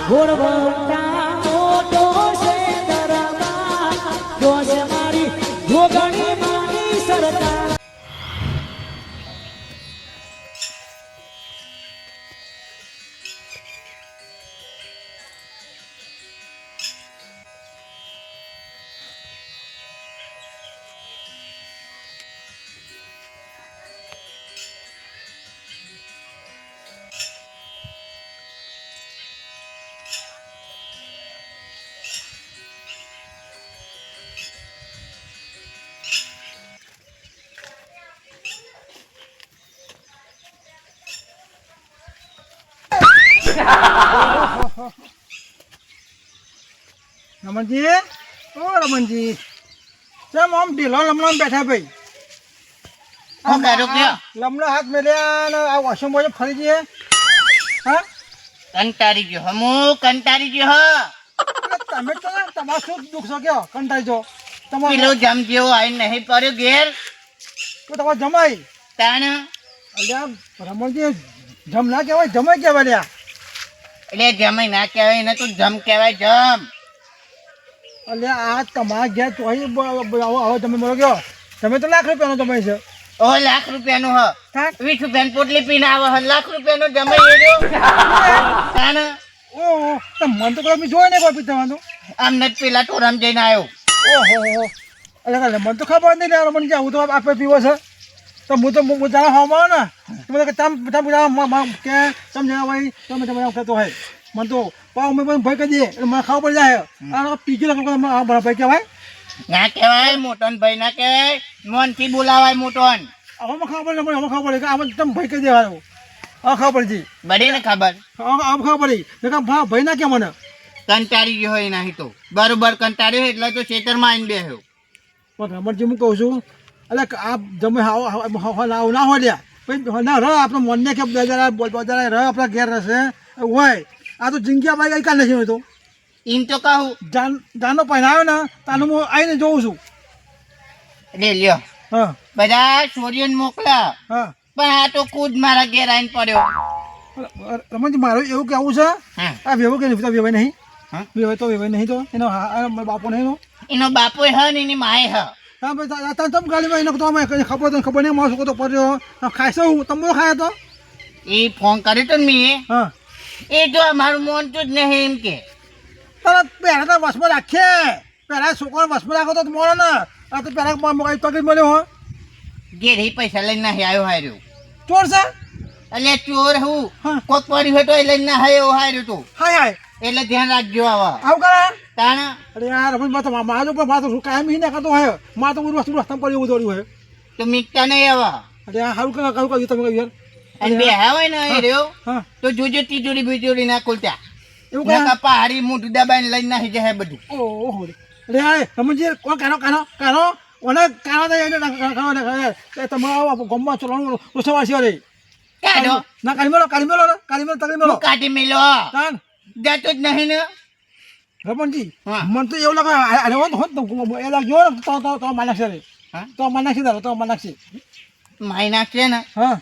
ઘોડવટા મોટો છે દરબાર જોશ મારી જોગણી માની સરકાર રમણજી ઓ રમણજી કેમ આમ ઢીલો લમણો બેઠા ભાઈ હું કરું કયો લમણો હાથ મેલ્યા ને આ વોશરૂમ બોય ફરી જઈએ હા કંટાળી ગયો હમું કંટાળી ગયો તમે તો તમારે શું દુઃખ છો કયો કંટાઈ જો તમારે પેલો જમ જેવો આઈ નહીં પડ્યો ઘેર તો તમારે જમાઈ તાણ અલ્યા રમણજી જમ ના કહેવાય જમાઈ કહેવાય લ્યા એટલે જમાઈ ના કહેવાય એને તો જમ કહેવાય જમ અલ્યા આ તમારા ઘેર તો હવે તમે મળો ગયો તમે તો લાખ રૂપિયાનો જમાઈ છે ઓ લાખ રૂપિયાનું હ હા 20 રૂપિયાની પોટલી પીને આવે હ લાખ રૂપિયાનો જમાઈ એજો તાણ ઓહો તો મન તો તમે જોઈ ને કોઈ તમારું આમને જ પેલા ટોરામ જઈને આવ્યો ઓહો અલ્યા મને તો ખબર નહીં લે રમણજી હું તો આપે પીવો છે તો હું જાણે હોમાં ને તમે કે કે તમે ભાઈ તમે કહેતો હોય મને તો પાવ મેં પણ ભાઈ કહી દે એટલે મને ખાવા પડી જાય આ પીજી લખો ભાઈ કહેવાય ના કહેવાય મોટોન ભાઈ ના કહેવાય મોનથી બોલાવાય મોટોન હવે ખાવા પડે હવે ખાવા પડે કે આમાં તમે ભાઈ કહી દેવાનું હવે ખાવા પડી બધી ને ખબર હવે ખાવા પડી ભાઈ ના કે મને કંટાળી ગયો હોય નહીં તો બરોબર કંટાળ્યો હોય એટલે તો ખેતરમાં આવીને બેહ્યો પણ રમણજી હું કહું છું એટલે આ જમે ના હોય લ્યા ભાઈ ના રહ આપણે મનને કે બજાર રહ આપણા ઘેર રહેશે હોય આ તો જિંદગી આપણે કઈ નથી હોય તો એમ તો કહું જાનો પહેરાવ્યો ને તાનું હું આવીને જોઉં છું એટલે લ્યો હા બધા છોરીઓને મોકલા હા પણ આ તો ખુદ મારા ઘેર આવીને પડ્યો રમણજી મારું એવું કેવું છે હા આ વેવો કે વેવાય નહીં હા વેવાય તો વેવાય નહીં તો એનો બાપો નહીં એનો બાપો હ ને એની માએ હ હા ભાઈ તમે ગાડીમાં એને તો અમે ખબર નહીં મારો છોકરો તો પડ્યો ખાઈશ હું તમે ખાય તો એ ફોન કર્યો તો ને મેં હા એ જો અમારું મોન તો જ નહીં એમ કે તારા પહેલાં તો વસમાં રાખીએ પહેલાં છોકરાને વસમાં રાખો તો મળે ને આ તો પહેલાં તકલીફ મળ્યો હો ઘેર એ પૈસા લઈને ના આવ્યો હાર્યો ચોર છે એટલે ચોર હું હા. કોક પડી હોય તો એ લઈને ના આવ્યો હાર્યો તું હાય હાય એટલે ધ્યાન રાખજો આવા આવું કરે તાણ અરે યાર રમણ મારો પણ મારો શું કાયમ ના કરતો હોય મારે તો બધું વસ્તુ રસ્તામાં પડ્યું દોડ્યું હોય તો મીકતા નહીં આવા અરે યાર સારું કહ્યું તમે કહ્યું અને બે હોય ને એ રહ્યો હા તો જોજો તિજોરી બિજોરી ના ખોલતા એવું નકા પહાડી મોઢું દબાઈને લઈને નાખી જાય બધું ઓહો અરે યાર રમણજી કોણ કાનો ઓને કાનો તમારા ગમમાં ચલાવવાનું ઓછાવાસી રે કાઢો ના કાઢી મેલો તકલીફ મેલો હું કાઢી મેલો તાન જતો જ નહીં ને રમણજી હા. મને તો એવું લાગે અરે હોત એ લાગ્યો ને તો માનાક્ષી રે હા? તો માનાક્ષી દારો તો માનાક્ષી માઈ નાખશે ને હા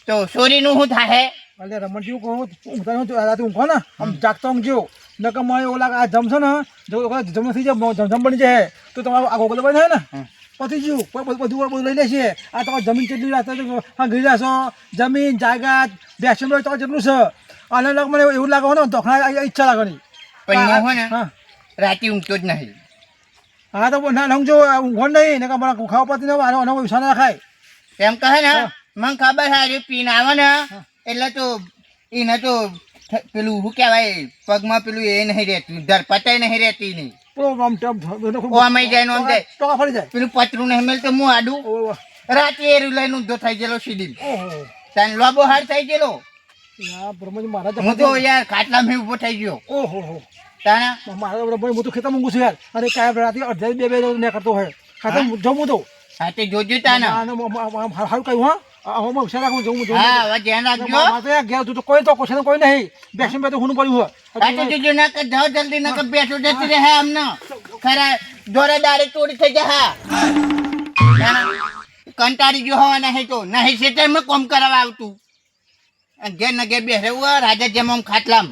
તો સોરીનું શું થાય અરે રમણજી હું કહું ઊંઘતા રાતે ઊંઘો ને આમ જાગતો ઊંઘજો નકર મને એવું લાગે આ જમશો ને જો જમ થઈ જાય જમ બની જાય તો તમારું આ ગોગલ બની જાય ને પતી ગયું બધું લઈ લેશે આ તમારે જમીન કેટલી રાતે હા ગઈ રહેશો જમીન જાયગા બેસન તો જેટલું છે અને મને એવું લાગે ને દોખણા ઈચ્છા લાગવાની પણ હું હો ને હા રાતે ઊંઘતો જ નહીં હા તો ના ઊંઘજો ઊંઘો નહીં ને મારા ખાવા પતી ને આનો વિશ્વાસ ના રાખાય એમ કહે ને મને ખબર છે આજે પીને આવે ને એટલે તો એને તો પેલું શું કહેવાય પગમાં પેલું એ નહીં રહેતું ધરપતાય નહીં રહેતી નહીં ઓમાઈ જાય ને ઓમ જાય ટોકા ફરી જાય પેલું પતરું નહીં મેલ તો હું આડું ઓહો રાતે એરું લઈને ઊંધો થઈ ગયેલો સીધી ઓહો તને લોબો હાર થઈ ગયેલો યાર બ્રહ્મજી મારા હું તો યાર ખાટલામાં ઊભો થઈ ગયો ઓહો તાણા મારા બ્રહ્મજી હું તો ખેતર મૂકું છું યાર અરે કાંઈ રાતે અડધા બે ને કરતો હોય ખાતર જમું તો હા તે જોજો તાના સારું કહ્યું હા હું હુશિયાર રાખું જવું હા હવે ધ્યાન રાખજો મારે ઘેર તું તો કોઈ તો કોઈ કોઈ નહીં બેસી બે તો હું પડ્યું હોય રાતે જોજો ના કર જાઓ જલ્દી ના કર બેઠો જતી રહે અમને ખરા દોરા દારે ચોરી થઈ જાય કંટાળી ગયો હોવા નહીં તો નહીં છે તેમ કોમ કરાવવા આવતું ઘેર ને ઘેર બેસે રાજા જેમ આમ ખાટલામ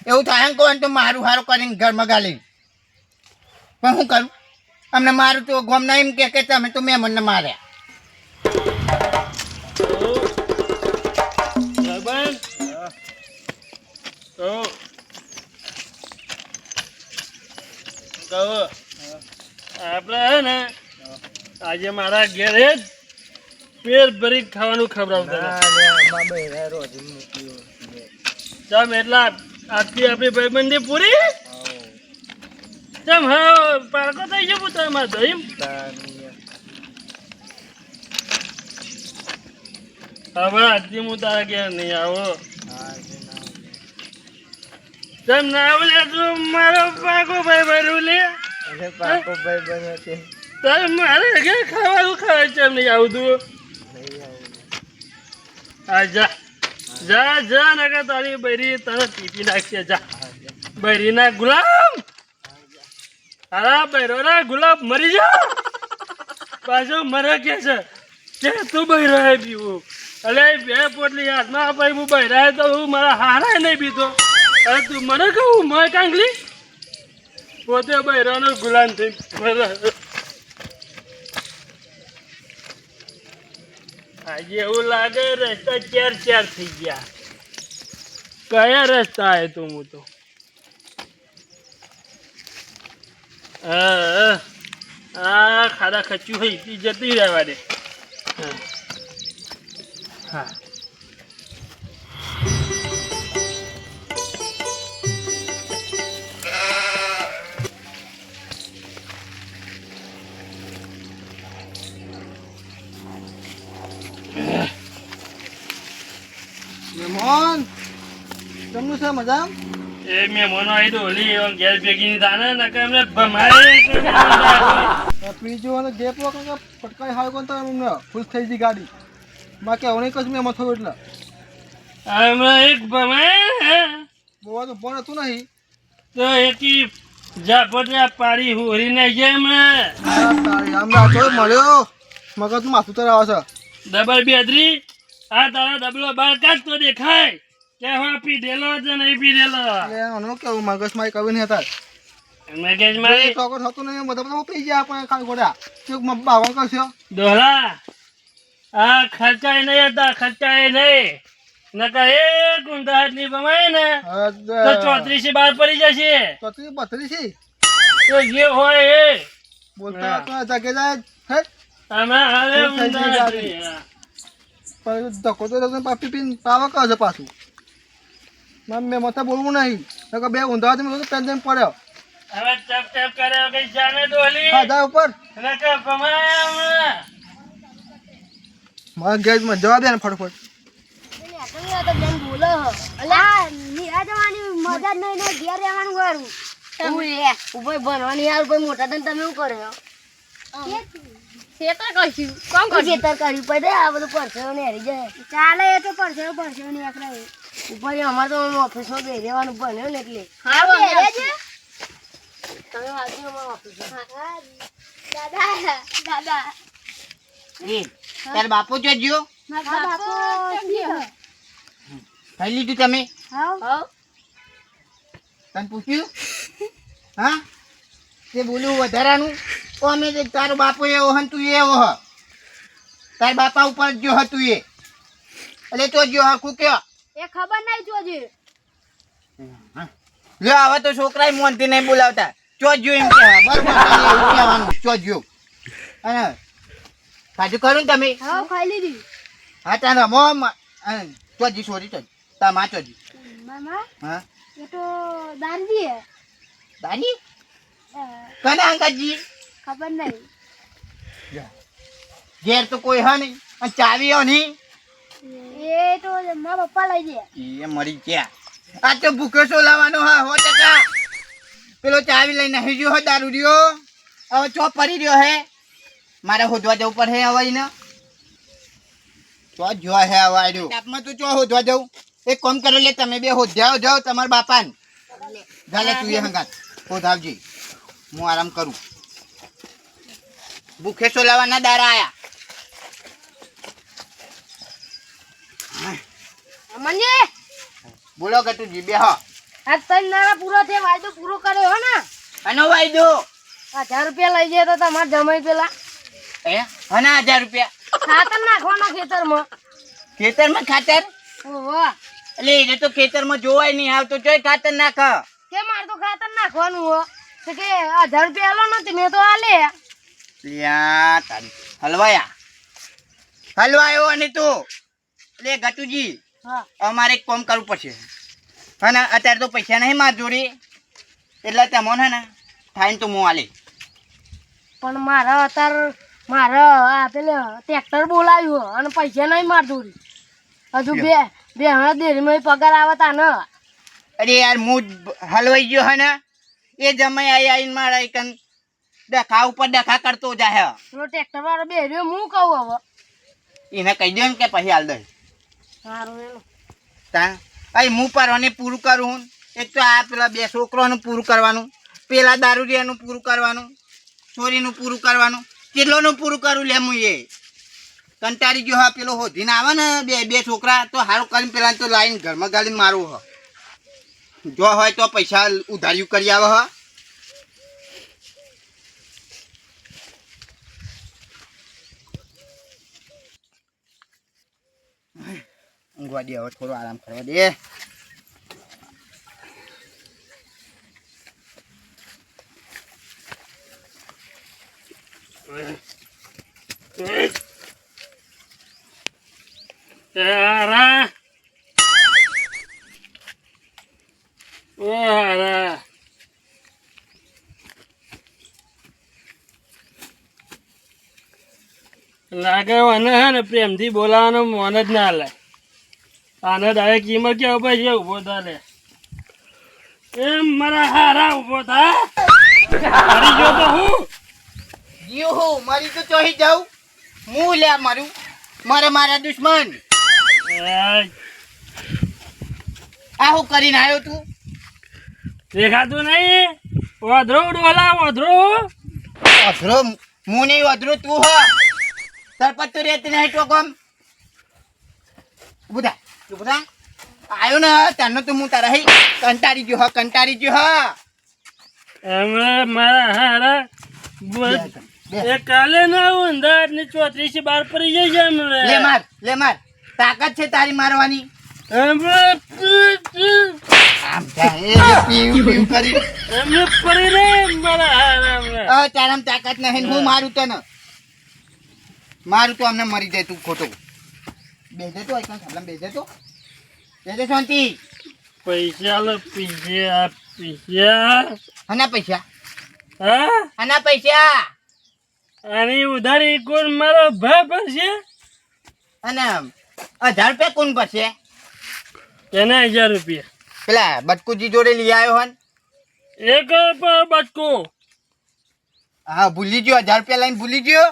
એવું થાય ને કોણ તો મારું હારું કરીને ઘરમાં ગાલી પણ શું કરું અમને મારું તો ગમના એમ કે તમે તો મેં મને માર્યા આપણે હે ને આજે મારા ઘેરે જ પેટ ભરી ખાવાનું ખવડાવતા ચમ એટલા આજથી આપણી ભાઈબંધી પૂરી ચમ હા પારકો થઈ જવું તમારે તો એમ હવે આજથી હું તારા ઘેર નહીં આવો ચમ ના બોલે તું મારો પાકો ભાઈ ભરું લે તારે મારે ઘેર ખાવાનું ખાવા ચમ નહીં આવતું હા જા જા જા નકા તારી બૈરી તને ટીપી નાખશે જા બૈરીના ગુલામ અરે બૈરો ના ગુલાબ મરી જા પાછો મરે કે છે કે તું બૈરો હે પીવું અલે બે પોટલી હાથમાં અપાઈ હું બૈરા તો હું મારા હારા નહીં પીતો અરે તું મને કહું મોય કાંગલી પોતે બૈરાનો ગુલામ થઈ મરે આજે એવું લાગે રસ્તા ચાર ચાર થઈ ગયા કયા રસ્તા હે તું હું તો હા ખાડા ખચ્યું હોય તી જતી રહેવા દે હા મહેમાન તમને છે મજા એ મેં મનો આવી તો ઓલી ગેસ ભેગી ની દાને નકે એમને ભમાય પીજો અને ગેપ વખત પટકાઈ હાવ કોણ તો એમને ખુશ થઈ ગઈ ગાડી માં કે ઓને કશું મેં મથો એટલે હમણાં એક ભમાય બોવા તો પણ હતું નહીં તો એકી ઝાપટિયા પાડી હોરીને જેમ તારી આમ ના તો મળ્યો મગજ માથું તર આવે છે ડબલ બેદરી આ તારા ડબલો બાર કાઢ તો દેખાય કે હું પીધેલો છે નહીં પીધેલો એટલે ઓનો કેવું મગજમાં કવિ નહીં હતા મગજ મારી ચોકર થતું નહીં બધા પી ગયા આપણે ખાલી ગોડા કે બાવન કરશો દોહલા આ ખર્ચાય નહીં હતા ખર્ચાય નહીં નકર એક ઊંધા હાથની બમાય ને તો 34 બાર પડી જશે 32 તો જે હોય એ બોલતા તો જાગે જાય હે આમાં હાલે ઊંધા હાથની. પણ ધક્કો તો પાપી પીને પાવા કહે છે પાછું મેં મથા બોલવું નહીં નકર બે ઊંધા તમે ટેન્શન પડ્યો હવે ચપ ચપ કરે કઈ જાને ડોલી હા જા ઉપર નકર બમાય હમણાં. મારા ગેજમાં જવા દે ને ફટફટ ચાલે એ તો પરસેવો ને ઉપર અમારે તો ઓફિસમાં બે રહેવાનું બન્યો ને એટલે તમે વાંચી અમારા ઓફિસમાં દાદા દાદા તાર બાપુ જો જ્યો ખાઈ લીધું તમે તને પૂછ્યું હા તે બોલ્યું વધારાનું ઓ અમે તારો બાપો એવો હન તું એવો હ તાર બાપા ઉપર જો હતું એ એટલે તો જો હરખું કયો એ ખબર નહીં જોજી લ્યો હવે તો છોકરાએ મોનથી નહીં બોલાવતા ચોજ્યો એમ કે બરોબર એવું કહેવાનું ચોજ્યો અને સાચું ખરું ને તમે હા ખાઈ લીધી હા તાર રમો ચોજી સોરી તો તાર માં ચોજી મામા હા એ તો દાનજી હે દાદી કને અંકાજી ખબર નહીં ઘેર તો કોઈ હા નહીં અને ચાવીઓ નહીં એ તો મારા પપ્પા લઈ ગયા એ મરી ગયા આ તો ભૂખો સોલાવાનો હા 100% પેલો ચાવી લઈને આવી ગયો હે દારૂડિયો હવે ચો પડી રહ્યો હે મારે હોદવા જવું પડે હવે એને ચો જો હે હવે આવ્યો તાપમાં તું ચો હોદવા જવું એક કામ કરો લે તમે બે હોદ્યાઓ જાઓ તમારા બાપાને ચાલે તું એ હંગાત હોદાવજી હું આરામ કરું ભૂખે સોલાવાના દારા આયા અમનજી બોલો ગટુજી બે હા આ 3 દાડા પૂરો થયો વાયદો પૂરો કર્યો હો ને આનો વાયદો 1000 રૂપિયા લઈ જાય તો તમારે જમાઈ પેલા આના 1000 રૂપિયા ખાતર નાખવાના ખેતરમાં ખેતરમાં ખાતર ઓહો એટલે એને તો ખેતરમાં જોવાય નહીં આવતો જોઈ ખાતર નાખ કે મારે તો ખાતર નાખવાનું હો તો કે 1000 રૂપિયા આલો નથી મેં તો આલે લ્યા તારી હલવાયો અને તું એટલે ગટુજી હા અમારે એક કામ કરવું પડશે હા ને અત્યારે તો પૈસા નહીં માર જોડે એટલે તમને ને થાય તો હું આલે પણ મારા અત્યારે મારા પેલે ટ્રેક્ટર બોલાવ્યું અને પૈસા નહીં માર દોરી હજુ બે હમણાં દેરીમાં પગાર આવે તા ને અરે યાર હું હલવાઈ ગયો હે ને એ જમાઈ આવીને મારા એકન ડખા ઉપર ડખા કરતો જાય પેલો ટ્રેક્ટર વાળો બેર્યો હું કહું હવે એને કહી દે ને કે પછી હાલ દે સારું એનું તા અહીં હું પરવાને પૂરું કરું એક તો આ પેલા 2 છોકરાનું પૂરું કરવાનું પેલા દારૂડિયાનું પૂરું કરવાનું ચોરીનું પૂરું કરવાનું કેટલોનું પૂરું કરું લે હું એ કંટાળી ગયો હા પેલો હોધીને આવે ને બે છોકરા તો સારું કરીને પેલા તો લાઈન ઘરમાં ગાડીને મારું હ જો હોય તો પૈસા ઉધાર્યું કરી આવે હ ઊંઘવા દે હવે થોડો આરામ કરવા દે Ara. Ara. લાગે ને પ્રેમથી બોલાવાનો મન જ ના લે આને ડાયરેક્ટ કિંમત કે ઉભો છે ઉભો થા લે એમ મારા હારા ઉભો થા મરી ગયો તો હું જીવ હું મરી તો ચોહી જાઉં હું લે મારું મારા દુશ્મન આ હું કરીને આવ્યો તું દેખાતું નહીં વધરો ડોલા વધરો અધરો હું નહીં અધરો તું હ સરપત તો રહેતી નહીં તો ગમ બુધા આવ્યો ને તારનો તો હું તારા હઈ કંટાળી ગયો હ એમ મારા હારા એ કાલે ના ઉંદર ને 34 બાર પડી જાય છે હમણાં લે માર તાકાત છે તારી મારવાની આમ પીવ કરી એમને પડી રે મારા હારા તારામ તાકાત નહીં હું મારું તને મારું તો અમને મરી જાય તું ખોટો બેજે તો બેજે શાંતિ પૈસા લો પૈસા આના પૈસા હા પૈસા આની ઉધારી કોણ મારો ભાઈ ભરશે અને 1000 રૂપિયા કોણ ભરશે એને 1000 રૂપિયા પેલા બટકુજી જોડે લઈ આવ્યો હન એક બટકો હા ભૂલી ગયો 1000 રૂપિયા લઈને ભૂલી ગયો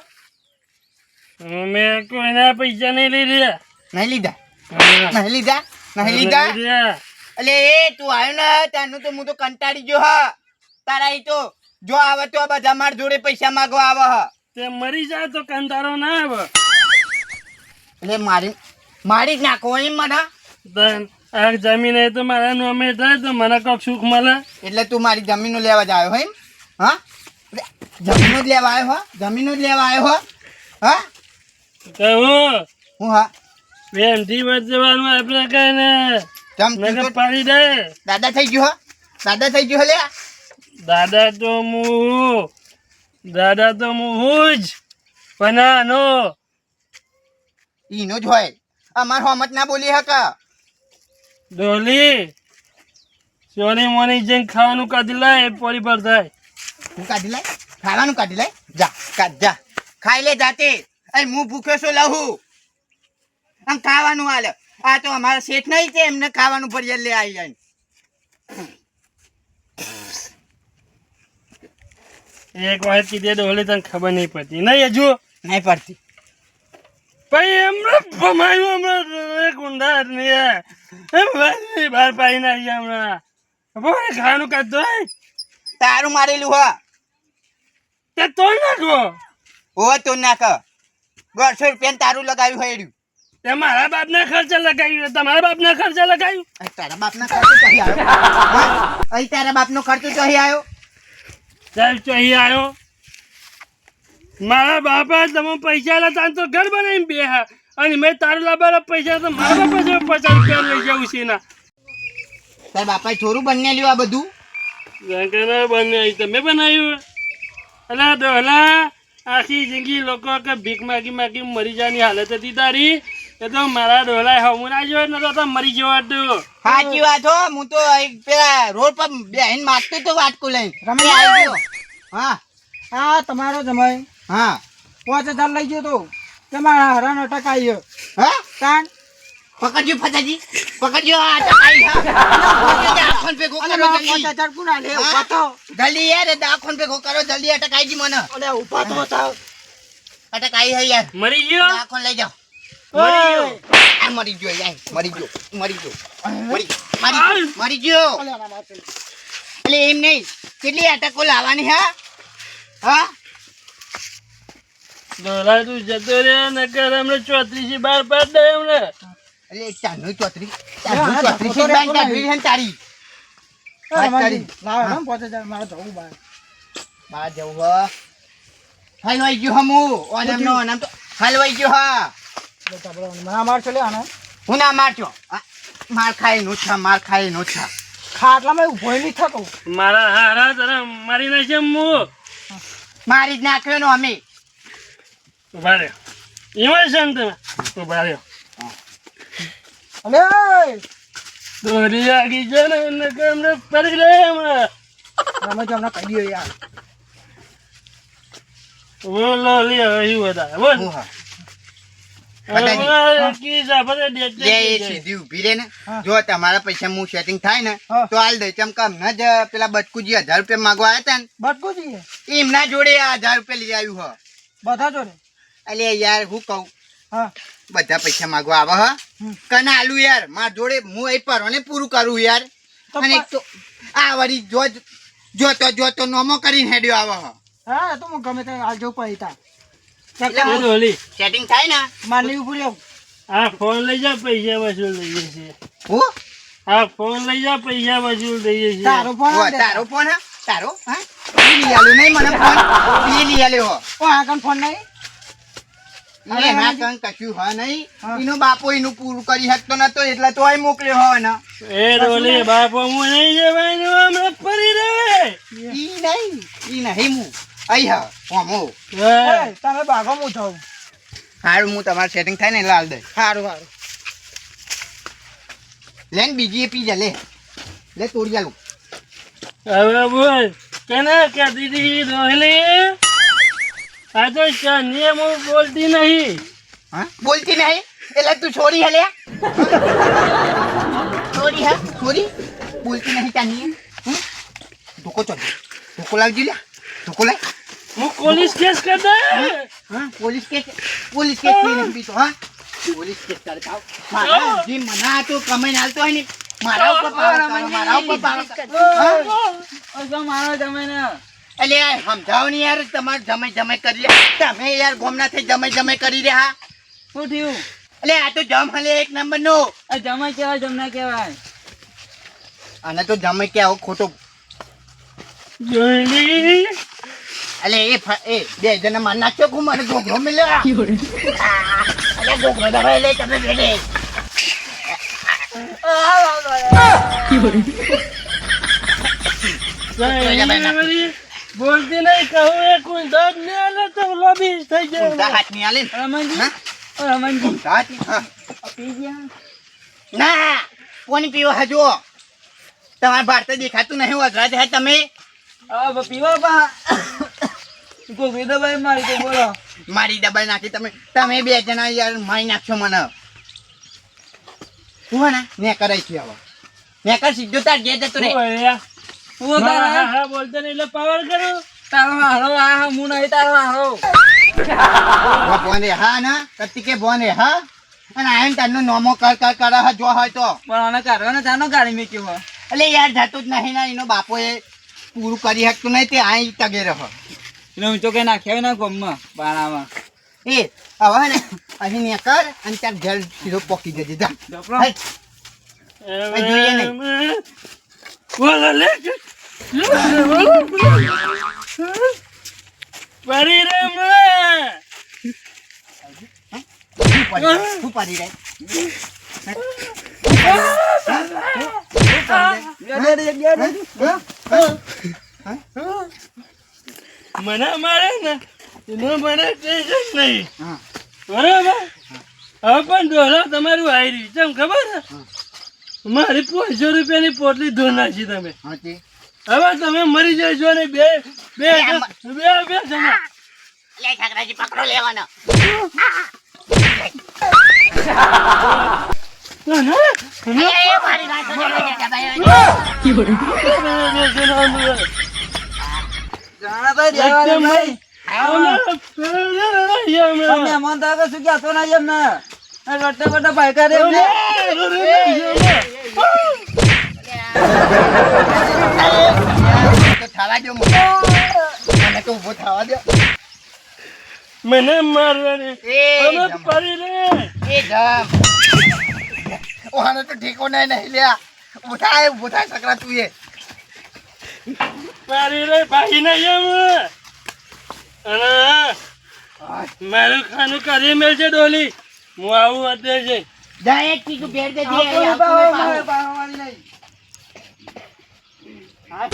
મેં કોઈના પૈસા નહીં લઈ રહ્યા નહીં લીધા એટલે એ તું આવ્યો ને ત્યાંનું તો હું તો કંટાળી ગયો હા તારા તો જો આવે તો બધા માર જોડે પૈસા માંગવા આવે હ તે મરી જાય તો કંટાળો ના આવે એટલે મારી જ નાખો એમ મને આ જમીન એ તો મારા નામે થાય તો મને કોક સુખ મળે એટલે તું મારી જમીનો લેવા જ આવ્યો એમ હા જમીનો જ લેવા આવ્યો હો હા કહું હું હા પ્રેમથી બચવાનું આપણે કઈ ને જમ પાડી દે દાદા થઈ ગયો લે દાદા તો હું જ પણ આનો ઈનો જ હોય અમાર હોમત ના બોલી હકા ડોલી સોની મોની જેમ ખાવાનું કાઢી લાય પોરી પર થાય હું કાઢી લાય ખાવાનું કાઢી લાય જા ખાઈ લે જાતે અહીં હું ભૂખ્યો છો લહું આમ ખાવાનું હાલે આ તો અમારા શેઠ નહીં છે એમને ખાવાનું ભરી લે આવી જાય એક વખત કીધે ડોલી તને ખબર નહીં પડતી નહીં હજુ નહીં પડતી ભાઈ એમને ભમાયું હમણાં ગુંડા નહીં બહાર પાડી નાખી હમણાં ખાવાનું કાઢતો તારું મારેલું હા તે તો નાખો ઓ તો નાખ 150 રૂપિયા તારું લગાવ્યું હોય તે મારા બાપના ખર્ચે લગાવ્યું તમારા બાપના ખર્ચે લગાવ્યું અહીં તારા બાપનો ખર્ચો ચોહી આવ્યો હા? અહીં તારા બાપનો ખર્ચો ચોહી આવ્યો ચાલ ચોહી આવ્યો મારા બાપા તમે પૈસા લેતા તો ઘર બનાવીને બે અને મેં તારું લાવવાના પૈસા તો મારા બાપા 50 રૂપિયા લઈ જાઉં છે ના તારા બાપાએ થોડું બંને લ્યું આ બધું જંગના બને તમે બનાવ્યું અલા ડોલા આખી જિંદગી લોકો કે ભીખ માગી માગી મરી જવાની હાલત હતી તારી એ તો મારા ડોલાએ હમું ના જોયો ન તો મરી જવો હતું સાચી વાત હો હું તો અહીં પેલા રોડ પર બેહીને માગતો તો વાટકું લઈને રમણ આવી ગયો હા આ તમારો જમાઈ હા 5000 લઈ ગયો તો તમારા હરાન અટક આવી હા તાણ પકડજો ફટાજી પકડજો આ ટકાઈ હા દાખોન ભેગો કરો જલ્દી 5000 કોણ આલે હા? ઉભા તો જલ્દી યાર દાખોન ભેગો કરો જલ્દી અટકાઈ જી મને અલે ઉભા તો થાવ અટકાઈ હે યાર મરી ગયો દાખોન લઈ જાઓ મરી ગયો આ મરી ગયો યાર મરી ગયો અલે આના માથે એટલે એમ નહીં કેટલી અટકો લાવવાની હા હા ડોલા તું જતો રે નકર હમણે 34 બાર પાડ દે હમણે એટલે ચાનું 34 બેંક કાઢવી છે ને તારી વાત કરી. લાવ ને 5000 મારે જવું બહાર બહાર જવું હ હલવાઈ ગયો હમું ઓનામનો ઓનામ તો હલવાઈ ગયો હા બેટા બરો મને માર ચલે આને હું ના મારજો માર ખાઈ નો છા ખાટલામાં ઉભો નહીં થતો મારા હારા તને મારી નાખે હું મારી જ નાખ્યો નો અમે ઉભા રહ્યો એમાં છે ને તમે ઉભા રહ્યો અલે દોરી આગી છે ને નકર હમણે પડી લે હમણાં રમે જો હમણાં કહી દો યાર બોલો લે અહીં વધારે બોલ હું હા હવે કી સાફરે લે એ સીધી ઊભી રે ને હા. જો તમારા પૈસા હું સેટિંગ થાય ને હા. તો હાલ દે ચમકામ ન જ પેલા બટકુજી 1000 રૂપિયા માંગવા આવ્યા હતા ને બટકો જઈએ એમના જોડે આ 1000 રૂપિયા લઈ આવ્યું હ બધા જોડે અલે યાર હું કહું હા બધા પૈસા માંગવા આવે હ હમ. કને આલુ યાર માર જોડે હું એ પરવાને પૂરું કરું યાર તો અને એક તો આ વળી જોતો નોમો કરીને હેડ્યો આવે હ હા તો હું ગમે તે હાલ જવું પૈતા એ ડોલી સેટિંગ થાય ને માનલી ઉપર આવ આ ફોન લઈ જા પૈસા વસૂલ દઈએ છીએ હું આ ફોન લઈ જા પૈસા વસૂલ દઈએ છીએ તારો ફોન ઓ, તારો ફોન હા તારો હા ઈ લઈ આલ્યો નહીં મને ફોન ઈ લઈ આલ્યો હ ઓ આ કન ફોન નહીં ઈ એના કંઈ કશું હ નહીં હા. એનો બાપો એનું પૂરું કરી શકતો નતો એટલે તોય મોકલ્યો હ ને એ ડોલી બાપો હું નહીં જવાનું હમણાં ફરી રે ઈ નહીં હું આઈ હા ઓમો હા. એ, તમે ભાગો હું જાઉં હારું હું તમારે સેટિંગ થાય ને એટલે હાલ દે સારું સારું લે ને બીજી એ પી જા લે તોડી આલું હવે બોલ કેને કે દીદી રોહલી આ તો નિયમ બોલતી નહીં હા બોલતી નહીં એટલે તું છોડી હલે છોડી હા છોડી બોલતી નહીં ચાની ધોકો ચો ધોકો લાવજી લે ધોકો લાવ હું પોલીસ કેસ કર દે હા પોલીસ કેસ નહીં પીતો હા પોલીસ કેસ કરતા મારા જે મના તો કમાઈને હાલતો હોય ને મારા ઉપર પાવર કરો, મારા ઉપર પાવર કરો. હા? મારો તમે ને અલે યાર સમજાવો ને યાર તમારે જમે કરી લે તમે યાર ગોમના થઈ જમે કરી રહ્યા શું થયું અલે આ તો જમ હલે એક નંબર નો આ જમાઈ કેવાય જમના કેવાય આને તો જમે કે આવો ખોટો જોઈલી અલે એ બે જણા માર નાખ્યો કુ મને ગોગરો મળ્યો અલે ગોગરો દબાઈ લે તમે બેડે બોલતી નહીં કહું એ કોઈ દર્દ ને આલે તો લોબી થઈ ઊંધા જાય હાથ ની આલે ને રમણજી હા? રમણજી ઊંધા હાથ ની હા પી ગયા ના કોની પીવો હજુ તમારે ભારત દેખાતું નહીં વજરાજ હે તમે આ પીવા પા કોઈ વેદભાઈ મારી તો બોલો મારી દબાઈ નાખી તમે બે જણા યાર મારી નાખશો મને હું ને ને કરાઈ છે હવે ને કર સીધો તાર જે જતો રે હું તારા હા બોલતો નહીં એટલે પાવર કરો તારો હારો આ હું નહીં તારો હારો બોન રે હા ને કતિકે બોન રે હા અને આયન તારનો નોમો કર હા જો હોય તો પણ આને કાઢવાને જાનો ગાડી મેં કેવો એટલે યાર જતું જ નહીં ને એનો બાપો એ પૂરું કરી શકતું નહીં તે આઈ તગે રહો એટલે હું તો કઈ નાખ્યા ના ગમમાં બાણામાં એ હવે ને અહીં ને કર અને ત્યાં ઘેર સીધો પોકી જજે જા હાય. જોઈએ નહીં. બોલો લે પરી રે શું પાડી રહે મને મારે ને એનું મને ટેન્શન નહીં હા. બરાબર હવે પણ ડોલો તમારું આવી રહ્યું છે ખબર છે મારી 500 રૂપિયાની પોટલી ધો નાખી તમે હા તે હવે તમે મરી જશો ને બે બે બે બે જણા લે ઠાકરાજી પકડો લેવાનો તો થવા દો મને તો ઊભો થવા દો મને મારવાની એ હવે જમ. પડી રે એ જમ ઓહાને તો ઠીકો નહીં લ્યા ઊભો થાય સકરા તું એ પડી રે ભાઈ ને એમ અને મારું ખાનું કરી મેલ છે ડોલી હું આવું અત્યારે છે જા એક ચીકુ ભેર દે દે આપણે આવતું નહીં પાછું. પાવાની નહીં. હા